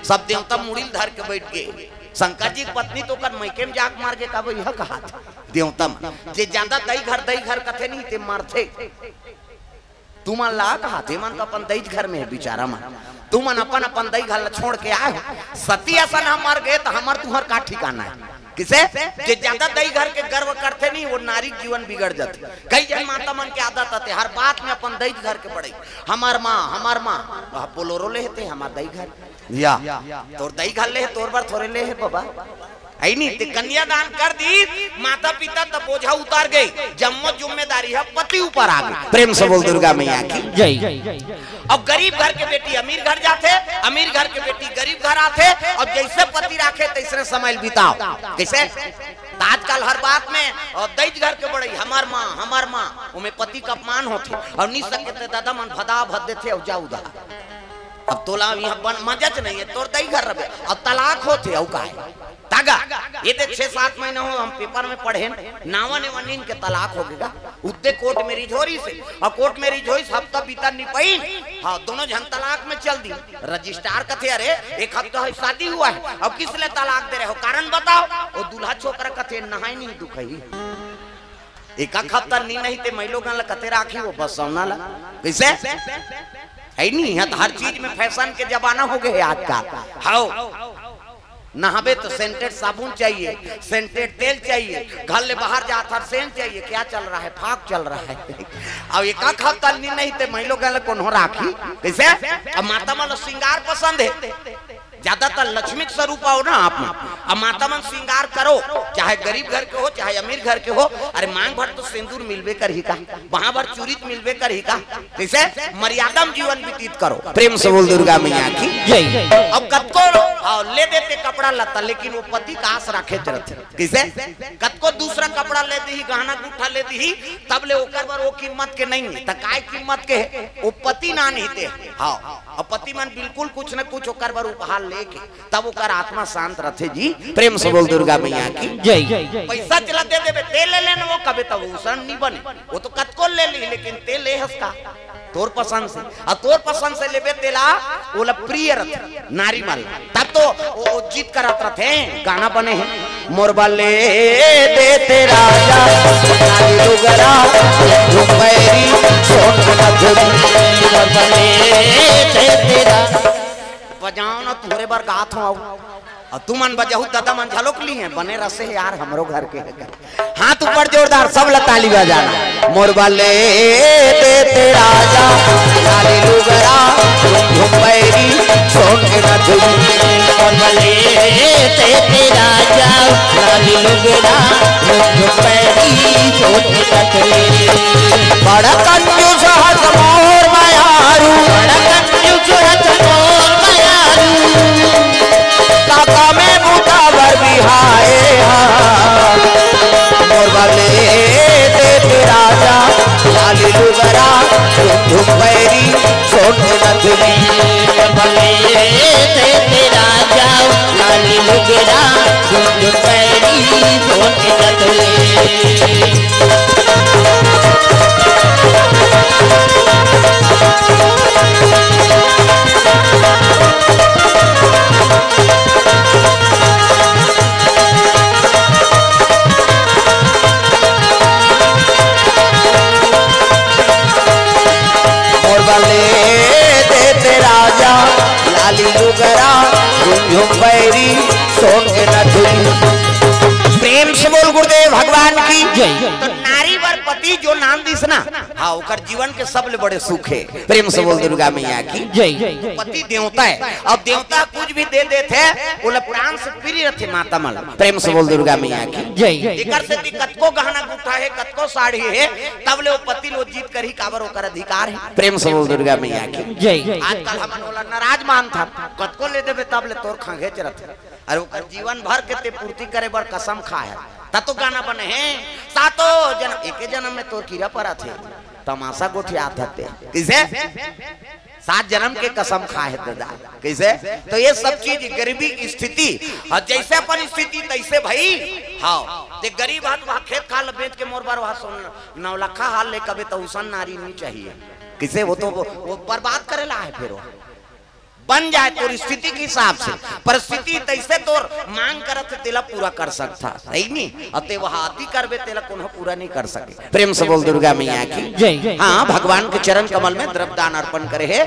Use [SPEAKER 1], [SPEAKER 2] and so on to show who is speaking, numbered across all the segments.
[SPEAKER 1] सब देवता मुड़िल धर के बैठ गए। शंकर जी की पत्नी तो कर मैके में जाक मार के कब यह कहा देवता जे ज्यादा दई घर कथे नहीं ते मारथे। तुम ला कहा थे मन तो अपन दई घर में है बेचारा मन, तू मन अपन अपन दई घर छोड़ के आए हो। सती ऐसा ना मर गए तो हमार तुम्हार का ठिकाना है। किसे जे ज्यादा दई घर के गर्व करते नहीं वो नारी जीवन बिगड़ जाते। कई जन माता मन के आदत आते हर बात में अपन दई घर के पड़े। हमार माँ बोलोरो ले थे हमार दई घर या तोर दई घर ले तोर बार थोड़े ले है बाबा आई नहीं ते कन्यादान कर दी माता पिता तब बोझा उतार गई। जम्मो जिम्मेदारी है पति ऊपर आ गई। प्रेम से बोल दुर्गा मैया की जय। अब गरीब घर के बेटी अमीर घर जाते, अमीर घर के बेटी गरीब घर आते और जैसे पति राखे तैसे समय बिताओ। कैसे आजकल हर बात में और दैज घर के बड़े हमार माँ उमें पति का अपमान होते और नहीं सके दादा मन भदा भद देते और जा उदा। अब तोला यहाँ मजच नहीं है तोर दई घर रहे अब तलाक होते और का तागा ये देख 6-7 महीने हो हम पेपर में पढ़े नावा ने वनीन के तलाक हो गया उतने कोर्ट मेरी झोरी से और कोर्ट मेरी झोरी हफ्ता बीता नहीं पाई। हाँ दोनों जन तलाक में चल दी। रजिस्ट्रार कथे अरे एक हफ्ता है शादी हुआ है अब किस लिए तलाक दे रहे हो कारण बताओ। वो दूल्हा छोकरा कथे नहाई नहीं दुखई एक हफ्ता नहीं थे महिलों कथे राखी वो बस सोना ला कैसे है नहीं है तो हर चीज में फैशन के जमाना हो गए आज का। हाँ नहावे तो सेंटेड साबुन चाहिए, सेंटेड तेल चाहिए, घर ले बाहर जाता सेंट चाहिए। क्या चल रहा है फाक चल रहा है। अब एक हफ्ता नहीं थे महिलों गल कौन राखी कैसे। अब माता मन श्रृंगार पसंद है ज्यादातर लक्ष्मी स्वरूप हो ना आप में। अब माता मन श्रृंगार करो चाहे गरीब घर के हो चाहे अमीर घर के हो। अरे मांग भर तो सिंदूर मिलवे कर ही का वहां भर चूरित मिलवे कर ही का कैसे मर्यादा में जीवन व्यतीत करो। प्रेम से बोल दुर्गा मैया की जय। अब कतको ले देते कपड़ा लता लेकिन वो पति का आस रखे कैसे कतको दूसरा कपड़ा ले दी गहना गुठा ले दी तब ले ओकर बर वो कीमत के नहीं त काय कीमत के वो पति ना नहीं थे। हाँ और पति मन बिल्कुल कुछ न कुछ ओकर बर उपहार लेके तब ओकर आत्मा शांत रथे जी। प्रेम से बोल दुर्गा मैया की जय। पैसा चला दे देबे तेल ले लेना वो कबे तब उसन नहीं बने वो तो कतको ले ली लेकिन तेल ले हसका तोर पसंद से और तोर पसंद से लेबे तेला ओला प्रिय रथ नारी माल तब तो वो जीत करत रथे गाना बने हैं मोरबा ले दे तेरा राजा नारी लुगरा रुपैरी सोन मधुरी मोरबा ले दे तेरा बजाओ ना तुहरे बार गात हो और तू मन बजाऊ दादा मन झलोक ली है बने रसे यार हमरो घर के हाथ ऊपर जोरदार सब ताली बजाना। मोरबा ले दे तेरा राजा नारी लुगरा रुपैरी सोन मधुरी मोरबा ले दे तेरा राजा नारी लुगरा रुपैरी सोन मधुरी। बड़ा कंजूस हस मोर मायारू बड़ा कंजूस हस मोर मायारू काका में बूटा बर बिहाए मोरबा ले दे तेरा राजा लाली लुगरा रुपैरी सोन मधुरी मोरबा ले दे तेरा राजा लाली लुगरा रुपैरी सोन मधुरी। राजा लाली लुगरा रुपैरी सोन मधुरी। प्रेम से बोल गुरुदेव भगवान की जय। तो नारी वर पति जो नाम दिस ना हाँ ओकर जीवन के सबले बड़े सुख है। प्रेम से बोल दुर्गा मैया की जय। पति देवता है अब देवता कुछ भी दे देते बोले प्राण से प्रिय रथे माता मन। प्रेम से बोल दुर्गा मैया की जय। एकर से कतको गहना गुठा है कतको साड़ी है तब ले वो पति लो जीत कर ही काबर ओकर अधिकार है। प्रेम से बोल दुर्गा मैया की जय। आजकल हमन वाला नाराज मान था कतको ले देबे तब ले तोर खांगे रथे अरे ओकर जीवन भर के ते पूर्ति करे बर कसम खाए तो गाना बने हैं सातो जन्म एक जन्म में तोर कीड़ा पड़ा थे तमाशा गोठिया थे किसे 7 जन्म के कसम खाए दादा कैसे। तो ये सब चीज गरीबी की स्थिति और जैसे अपन स्थिति तैसे भाई हाँ ते गरीब हाथ वहाँ खेत खाल बेच के मोर बार वहाँ 9 लाख हाल ले कभी तो उसन नारी नहीं चाहिए किसे वो तो वो बर्बाद करेला है फिर बन जाए तो स्थिति के हिसाब से, परिस्थिति तैसे तो मांग करत तेला पूरा कर सकता सही नहीं, अते वह आती करबे तेला कोनो पूरा नहीं कर सके। प्रेम से बोल दुर्गा मैया की जय। हाँ, भगवान के चरण कमल में द्रव्यदान अर्पण करे है।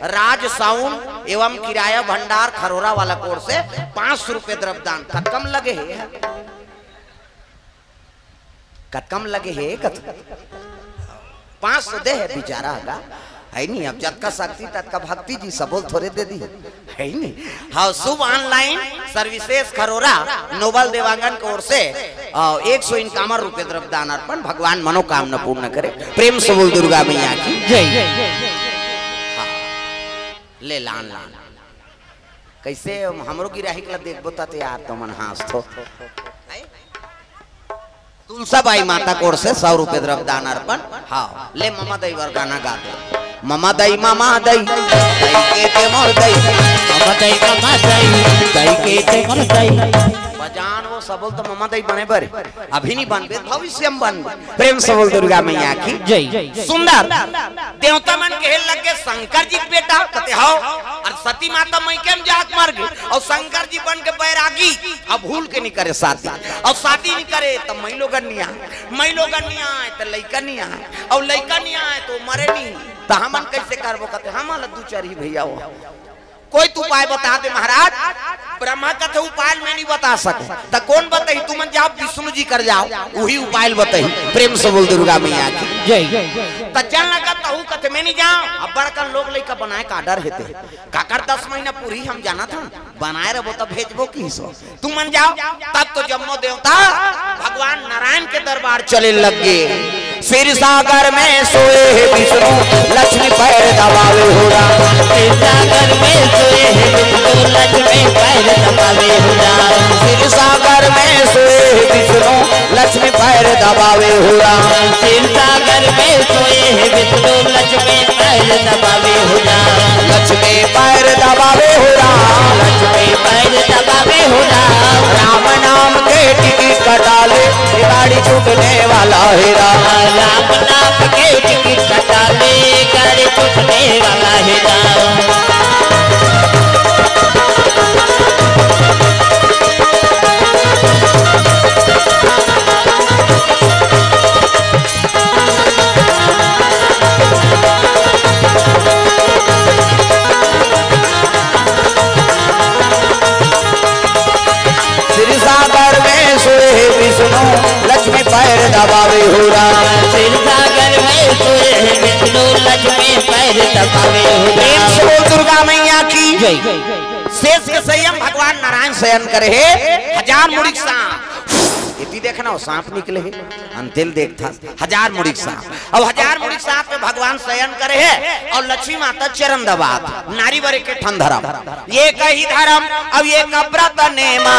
[SPEAKER 1] राज साउंड एवं किराया भंडार खरोरा वाला कोर से 500 रुपए द्रव्यदान कम लगे है, कम लगे है, 500 दे है बेचारा का है नहीं। अब जब का शक्ति तब का भक्ति जी सबोल थोड़े दे दी है नहीं। हाँ, शुभ ऑनलाइन सर्विसेज खरोरा नोबल देवांगन की ओर से 151 रुपए द्रव्यदान अर्पण। भगवान मनोकामना पूर्ण करे। प्रेम से बोल दुर्गा मैया की जय। हाँ, ले लान लान कैसे हमरो की राही के देखबो ता यार तो मन हास तो तुलसाबाई माता कोर से 100 रुपए द्रव्यदान अर्पण। हाँ, ले ममा दई वर गाना गा दे। ममा दई दई के ते मोर दई, ममा दई दई के ते मोर दई। बजान वो सबल तो ममा दई बने बरे, अभी नहीं बनबे भविष्य में बन। प्रेम से बोल दुर्गा मैया की जय। सुंदर देवता मन के लगे शंकर जी बेटा कते हो और सती माता मई के जात मार गई और शंकर जी बन के बैरागी अब भूल के नहीं करे शादी, और शादी नहीं करे तो मई लोग नहीं आए तो लइका नहीं आए, और लइका नहीं आए तो मरे नहीं, तो हमन कैसे करबो कहते हम दू चार ही भैया हो। कोई तो उपाय बता दे महाराज। ब्रह्मा का तो उपाय में नहीं बता सके तो कौन बताई, तुम जाओ विष्णु जी कर जाओ वही उपाय बताई। प्रेम से बोल दुर्गा मैया की जय। तो चल लगा तहु कहते मैं नहीं जाऊं। अब बड़का लोग लइका बनाए का डर हेते काकर 10 महीना पूरी हम जाना था बनाए रहो तो भेजबो की सो तुम मन जाओ। तब तो जम्मो देवता भगवान नारायण के दरबार चले लग गए। सिर सागर में सोए विष्णु लक्ष्मी पैर दबावे हो रहा, सिर सागर में सोए विष्णु लक्ष्मी पैर दबावे हो रहा, सिर सागर में सोए विष्णु लक्ष्मी पैर दबावे हो रहा, सिर सागर में सोए विष्णु लक्ष्मी पैर दबावे हो रहा, लक्ष्मी पैर दबावे हो रहा, लक्ष्मी पैर दबावे हो रहा। राम नाम के टिकट कटा ले गाड़ी छूटने वाला है राम, राम नाम के टिकट कटा ले गाड़ी छूटने वाला है राम। लक्ष्मी पैर दबावे हो रहा, सिर सागर में सोए विष्णु लक्ष्मी पैर दबावे हो रहा। दुर्गा मैया की जय। शेष के संयम भगवान नारायण शयन करे है। 1000 मुड़िक सांप इति देखना हो सांप निकले है अंतिल देखता 1000 मुड़िक सांप। अब 1000 मुड़िक सांप में भगवान शयन करे है और लक्ष्मी माता चरण दबात नारी वरे के ठन धर्म ये कही धर्म। अब ये कब्रत नेमा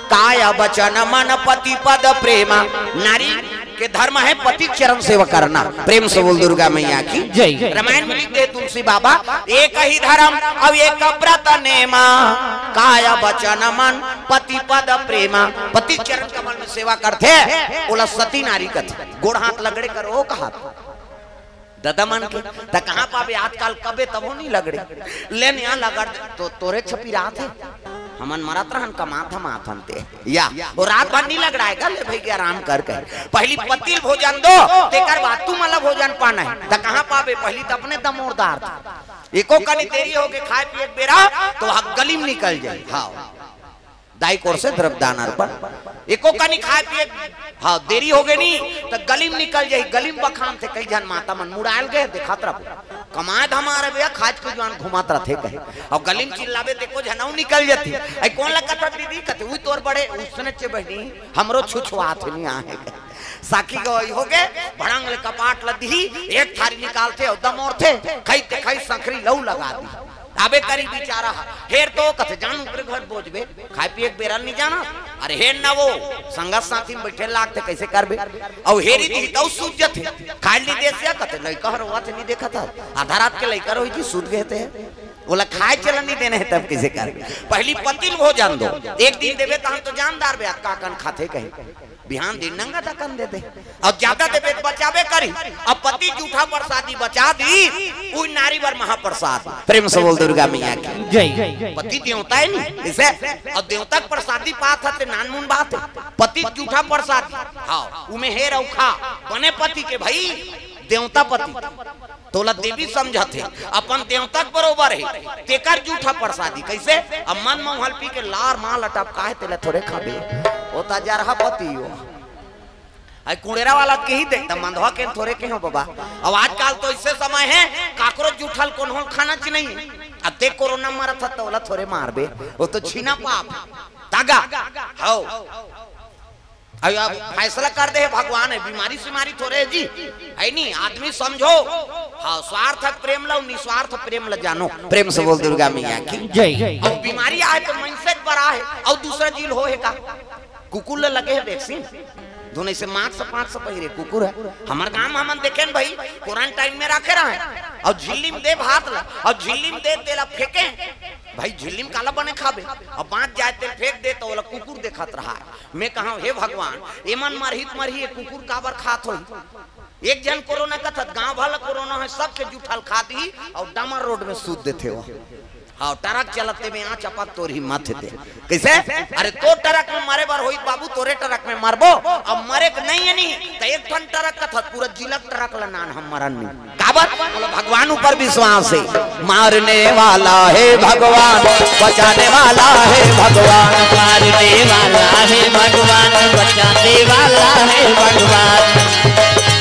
[SPEAKER 1] काया वचन मन पति पद प्रेमा, नारी के धर्म है पति चरण सेवा करना। प्रेम से बोल दुर्गा मैया की जय। रामायण में लिखते तुलसी बाबा एक ही धर्म अब एक व्रत नेमा, काया वचन मन पति पद प्रेमा। पति चरण कमल में सेवा करते बोला सती नारी कथे गोड़ हाथ लगड़े करो कहा दादा मन के त कहां पावे आजकल कबे तबो नहीं लगड़े लेन यहां लगड़ तो तोरे छपी रात है हमन मरत रहन कमात हम आथन ते या वो रात भर नहीं लग रहा है ले भाई के आराम कर पहली पतिल भोजन दो तेकर बाद तू मला भोजन पाना है त कहां पावे पहली त अपने दमोरदार एको कनी देरी हो के खाए पिए बेरा तो गलीम निकल जाए। हां दाई कोर से द्रव्यदान अर्पण एको कनी खाए पिए हाँ देरी हो गई नहीं तो गलीम निकल जाये। गलीम बखान थे कई जन माता मन मुड़ाल गए देखत रह कमाए हमारे भैया खाज के जवान घुमात रहे कहे और गलीम चिल्लावे देखो झनाऊ निकल जाती आई कौन लगता दीदी कहते हुई तोर बड़े उसने चे बहनी हमरो छुछुआत नहीं आहे साकी गई हो गए भड़ंग ले कपाट लदी एक थारी निकालते और दम और थे खाई संखरी लऊ लगा दी आबे करी बेचारा हेर तो कथे जानू करे घर बोझबे खाए पिए एक बेरल नहीं जाना अरे हेर ना वो संगत साथी में बैठे लागते कैसे करबे और हेरी दी तो सूझ जथे खाली नहीं देसिया कथे लइका हरवा थे नहीं देखा था आधा रात के लइका रोई थी सूझ गए थे बोला खाए चलन नहीं देने है तब कैसे करबे पहली पतिल भोजन दो एक दिन देबे त हम तो जानदार बे का कन खाते कहे बिहान दिन नंगा दकन दे दे और ज्यादा देवे बचावे करी। अब पति जूठा प्रसादी बचा दी उई नारी वर महाप्रसाद। प्रेम से बोल दुर्गा मैया की जय। पति देवता है नहीं इसे और देवता प्रसादी पात है नानमुन बात है। पति जूठा प्रसादी हाँ उमे हे रखा बने पति के भाई देवता पति तोला देवी समझते अपन देवता बरोबर है तेकर जूठा प्रसादी कैसे। अब मन मोहल पी के लार माल अटप काहे तेला थोड़े खाबे होता जा रहा पति हो आई कुड़ेरा वाला के ही देखता मंधवा के थोड़े के हो बाबा। अब आजकल तो इससे समय है काकरो जूठल कौन हो खाना च नहीं अब देख कोरोना मारा था तोला थोड़े मारबे वो तो छीना पाप तागा हो अब फैसला कर दे भगवान है बीमारी सीमारी थोड़े जी है नहीं आदमी समझो हाँ स्वार्थक प्रेम लो निस्वार्थ प्रेम ल जानो। प्रेम से बोल दुर्गा मैया की जय। अब बीमारी आए तो मनसे बड़ा है और दूसरा जील हो है का कुकुर ले लगे है वैक्सीन दोनों से मार्च से 5 से पहले कुकुर है हमारे गांव हम देखे भाई क्वारंटाइन में रखे रहे और झिल्ली में दे भात ला और झिल्ली में दे तेला फेंके भाई झिल्ली में काला बने खाबे अब बांट जाए तेल फेंक दे तो वाला कुकुर देखत रहा है। मैं कहा हे भगवान एमन मरहित मरही कुकुर काबर खात हो। एक जन कोरोना का था गांव वाला कोरोना है सबके जूठल खा दी और डामर रोड में सूत देते हो हाँ ट्रक चलते में यहाँ चपक तोर हिम्मत थे कैसे अरे तो ट्रक में मारे बार होई बाबू तोरे ट्रक में मारबो अब मरे नहीं है नहीं तो एक टन ट्रक का था पूरा जिला ट्रक ला नान हम मरन नहीं काबर बोलो भगवान ऊपर विश्वास है मारने वाला है भगवान बचाने वाला है भगवान मारने वाला है भगवान बचाने वाला है भगवान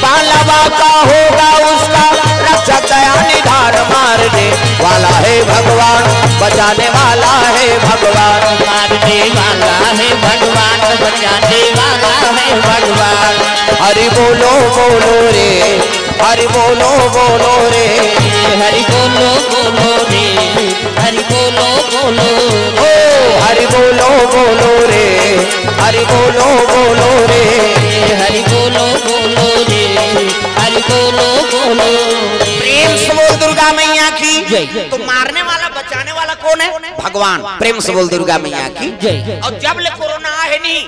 [SPEAKER 1] पालवा का होगा उसका रक्षक दया निधान मारने वाला है भगवान बचाने वाला है भगवान मारने वाला है भगवान बचाने वाला है भगवान। हरि बोलो बोलो रे हरि बोलो बोलो रे हरि बोलो बोलो रे हरि बोलो बोलो ओ हरि बोलो बोलो रे हरि बोलो बोलो रे हरि बोलो बोलो रे हरि बोलो बोलो। प्रेम से बोल दुर्गा मैया की जय। तो मारने वाला बचाने वाला कौन है भगवान। प्रेम से बोल दुर्गा मैया की जय। और जब ले कोरोना है नहीं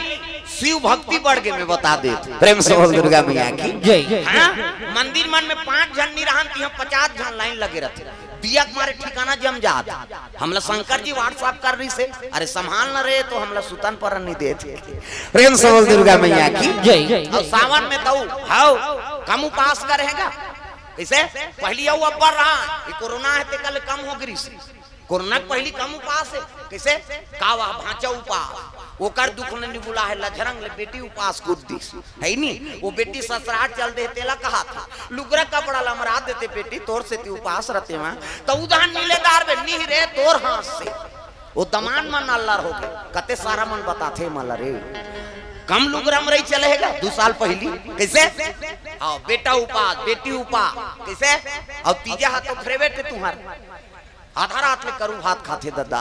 [SPEAKER 1] शिव भक्ति बढ़ गए मैं बता दे। प्रेम से बोल दुर्गा मैया की जय। हाँ मंदिर मन में 5 जन नहीं रहती हम 50 जन लाइन लगे रहते दिया हमारे ठिकाना जम जात हमला शंकर जी व्हाट्सएप कर रही से अरे संभाल न रहे तो हमला सुतन पर नहीं देते। प्रेम से बोल दुर्गा मैया की जय। और सावन में तो हाउ कम उपास करेगा कैसे पहली अब बढ़ रहा ये कोरोना है ते कल कम हो गई कोरोना पहली कम उपास है कैसे कावा भांचा उपास वो कर दुख ने बुला है लझरंग ले बेटी उपास कूदी है नहीं वो बेटी ससुराल चल दे तेला कहा था लुगरा कपड़ा लमरा देते बेटी तोर से ती उपास रहते वहां तो उदाहरण नीलेदार में नहीं रे तोर हाथ से वो दमान मन अल्लाह हो गए कते सारा मन बताते मल्ला रे कम लुगरम रही चलेगा 2 साल पहली कैसे आओ बेटा उपास बेटी उपास कैसे और तीजा हाथ तो फेवरेट है तुम्हारा आधा रात में करू भात खाते दादा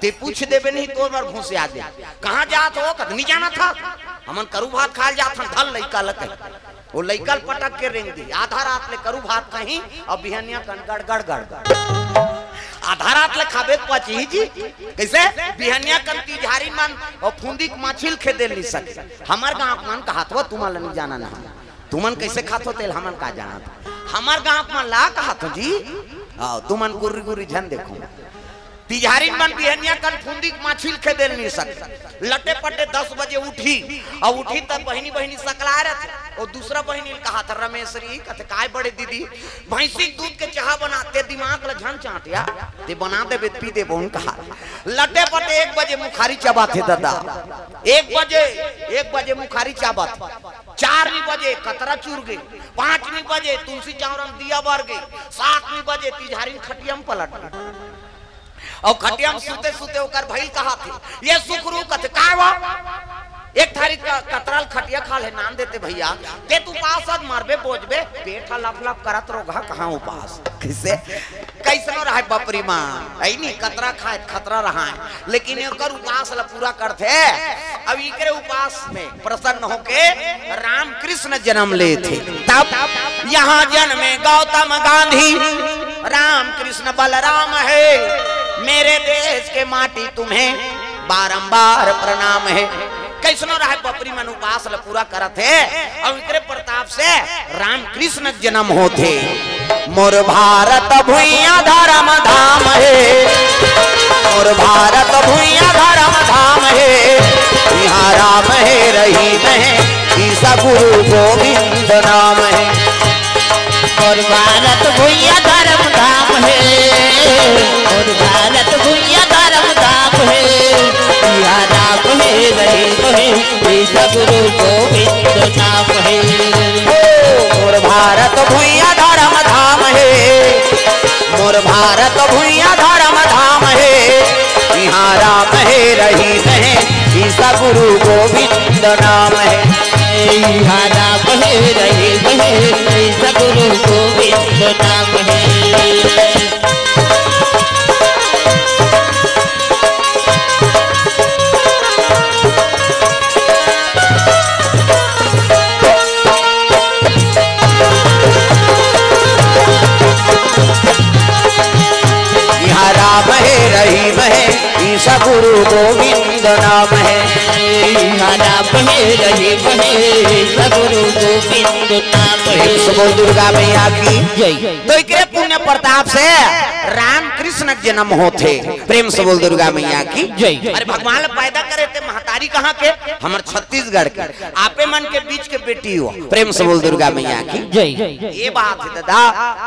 [SPEAKER 1] ते पूछ देवे नहीं तो बार घूसे आ जाए कहाँ जात हो कद नहीं जाना था हमन करू भात खा जात धल लइका लक वो लइकल पटक के रेंग दी आधा रात में करू भात कहीं और बिहनिया कन गड़ गड़ गड़ आधा रात ले खाबे पची जी कैसे बिहनिया कन तिजहारी मन और फुंदी माछिल खे दे नहीं सके हमार गांव मन कहात हो तुमन नहीं जाना ना तुमन कैसे खातो तेल हमन का जाना था हमार गांव मन ला कहात जी आओ तुमन गुरी गुरी झन देखो तिजहारी मन बिहनिया कन फुंदी माछिल खे दे नहीं सके लटे पटे 10 बजे उठी और उठी तब बहनी बहनी सकला रहे और दूसरा बहनी कहा था रमेशरी कहते काय बड़े दीदी भैंसी दूध के चाह बनाते दिमाग ला झन चाटिया ते बना दे पी दे बोन कहा लटे पटे 1 बजे मुखारी चबाते दादा 1 बजे मुखारी चबात 4 बजे कतरा चूर गई 5 बजे तुलसी चावरम दिया बर गई 7 बजे तिजहारी खटियम पलट और खटियम सुते सुते होकर भाई कहा थे ये सुखरू कथे कावा एक थारी कतराल खटिया खा ले नाम देते भैया ते तू पास आज मारबे बोझबे पेट लप लप करत रोगा कहां उपास कैसे कैसनो रहा बपरी मां आई नहीं कतरा खाए खतरा रहा है लेकिन एकर उपास ला पूरा करते अब इकरे उपास में प्रसन्न होके राम कृष्ण जन्म ले थे तब यहां जन्मे गौतम गांधी राम कृष्ण बलराम है मेरे देश के माटी तुम्हें बारंबार प्रणाम है कैसनो रहे बपरी मन उपास ल पूरा करत है और एकरे प्रताप से राम कृष्ण जन्म होते। मोर भारत भुइया धर्म धाम है, मोर भारत भुइया धर्म धाम है, यहाँ राम है रहीम है, ईसा गुरु गोविंद नाम है।
[SPEAKER 2] और भारत भुइया धर्म धाम है, और भारत भुइया धर्म धाम है, यहाँ राम है रहीम है, ईसा गुरु गोविंद नाम है।
[SPEAKER 1] मोर भारत भुइया धर्म धाम है, मोर भारत भुइया धर्म धाम है, यहाँ राम है रहीम है, ईसा गुरु गोविंद नाम है।
[SPEAKER 2] यहाँ राम है रहीम है, ईसा गुरु गोविंद नाम है।
[SPEAKER 1] राम है रहीम है, ईसा गुरु गोविंद नाम है।
[SPEAKER 2] राम है रहीम है, ईसा गुरु गोविंद नाम है।
[SPEAKER 1] बोल दुर्गा मैया की
[SPEAKER 2] जय।
[SPEAKER 1] तो एकरे पुण्य प्रताप से राम कृष्ण जन्म होते। प्रेम से बोल दुर्गा मैया की
[SPEAKER 2] जय।
[SPEAKER 1] अरे भगवान पैदा करे थे महतारी कहाँ के? हमर छत्तीसगढ़ के आपे मन के बीच के बेटी हो। प्रेम से बोल दुर्गा मैया की
[SPEAKER 2] जय।
[SPEAKER 1] ये बात है दादा,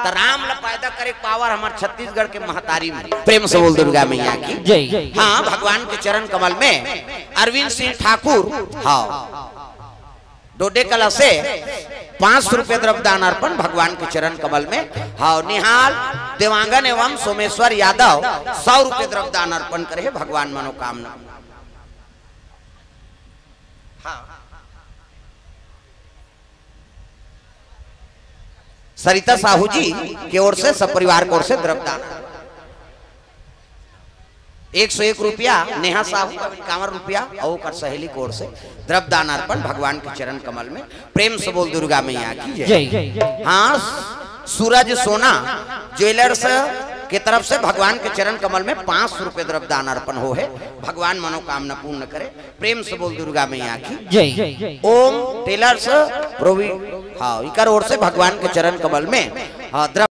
[SPEAKER 1] तो राम ला पैदा करे पावर हमार छत्तीसगढ़ के महतारी में। प्रेम से बोल दुर्गा मैया की
[SPEAKER 2] जय।
[SPEAKER 1] हाँ, भगवान के चरण कमल में अरविंद सिंह ठाकुर हाँ डोडे कला से 500 रुपये द्रव्यदान अर्पण भगवान के चरण कमल में। हाँ, निहाल देवांगन एवं सोमेश्वर यादव 100 रुपये द्रव्यदान अर्पण करे भगवान मनोकामना। हाँ, सरिता साहू जी की ओर से सब परिवार की ओर से द्रव्यदान 101 रुपया, नेहा साहू का 51 रुपया और कर सहेली की ओर से द्रव्यदान अर्पण भगवान के चरण कमल में। प्रेम से बोल दुर्गा मैया की जय। हाँ, सूरज सोना ज्वेलर्स के तरफ से भगवान के चरण कमल में 500 रुपये द्रव्यदान अर्पण हो है। भगवान मनोकामना पूर्ण करे। प्रेम से बोल दुर्गा मैया की
[SPEAKER 2] जय।
[SPEAKER 1] ओम टेलर्स प्रोवी हाँ इकर ओर से भगवान के चरण कमल में हाँ